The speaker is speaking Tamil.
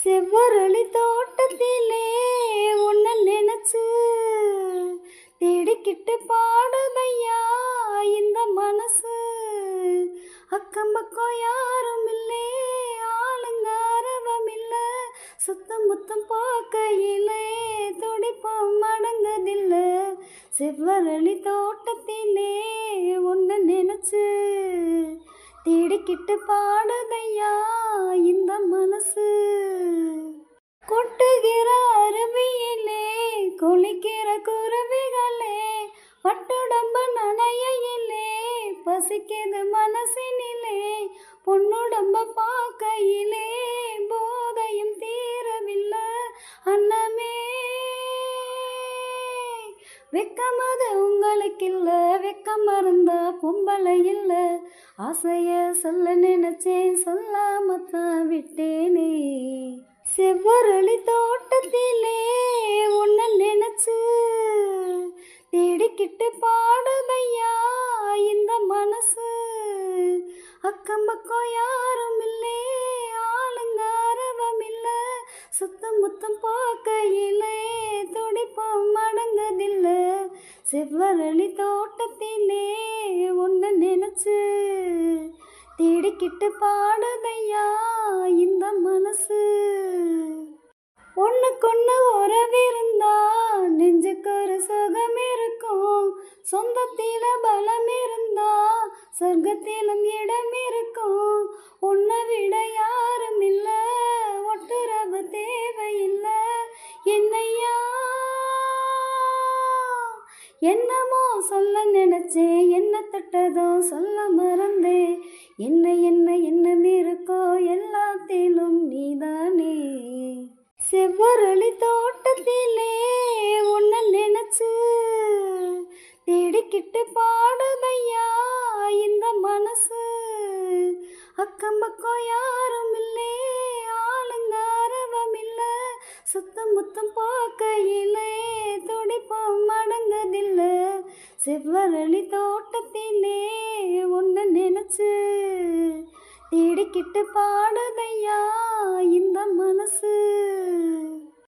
செவ்வரளி தோட்டத்திலே உன்ன நினைச்சு தேடிக்கிட்டு பாடுதையா இந்த மனசு. அக்கம் பக்கம் யாரும் இல்லே, ஆளுங்க அரவம் இல்ல, சுத்தம் முத்தம் பார்க்கையிலே துடிப்பம் அடங்குதில்ல. செவ்வரளி தோட்டத்திலே உன்ன நினைச்சு தேடிக்கிட்டு பாடுதையா இந்த மனசு. கொட்டுகிற அருவியிலே குளிக்கிற குருவிகளே, பட்டுடம்பு நனையிலே பசிக்குது மனசினிலே, பொன்னுடம்ப பார்க்கையிலே போதையும் தீரவில்லை அன்னமே. வெக்கமது உங்களுக்கு இல்ல, வெக்கம் மறந்தா பொம்பளை இல்ல, ஆசைய சொல்ல நினைச்சேன் சொல்லாமத்தான் விட்டேனே. செவ்வரளி தோட்டத்திலே உன்ன நினைச்சு தேடிக்கிட்டு பாடுதையா இந்த மனசு. அக்கம் பக்கம் யாரும் இல்லே, ஆளுங்க அரவம் இல்ல, சுத்தம் முத்தம் பார்க்கையிலே துடிப்பம் அடங்குதில்ல. செவ்வரளி தோட்டத்திலே உன்ன நினைச்சு தேடிக்கிட்டு பாடுதையா இந்த மனசு. ஒண்ணுக்கொண்ணு உறவிருந்தா நெஞ்சுக்கு ஒரு சுகம் இருக்கும், சொந்தத்தில பலம் இருந்தா சொர்க்கத்திலும் இடம் இருக்கும். உன்னை விட யாரும் இல்ல, ஒட்டுறவு தேவையில்லை என்னையா. என்னமோ சொல்ல நினைச்சேன், என்ன தட்டதோ சொல்ல மறந்தே, என்ன என்ன என்னம் இருக்கோ எல்லாத்திலும் நீதானே. செவ்வரளி தோட்டத்திலே உன்ன நினைச்சு தேடிக்கிட்டு பாடுதையா இந்த மனசு. அக்கம் பக்கம் யாரும் இல்லே, ஆளுங்க அரவம் இல்ல, சுத்தம் முத்தம் பார்க்கையிலே துடிப்பம் அடங்குதில்ல. செவ்வரளி தோட்டத்திலே உன்ன நினைச்சு தேடிக்கிட்டு பாடுதையா இந்த மனசு.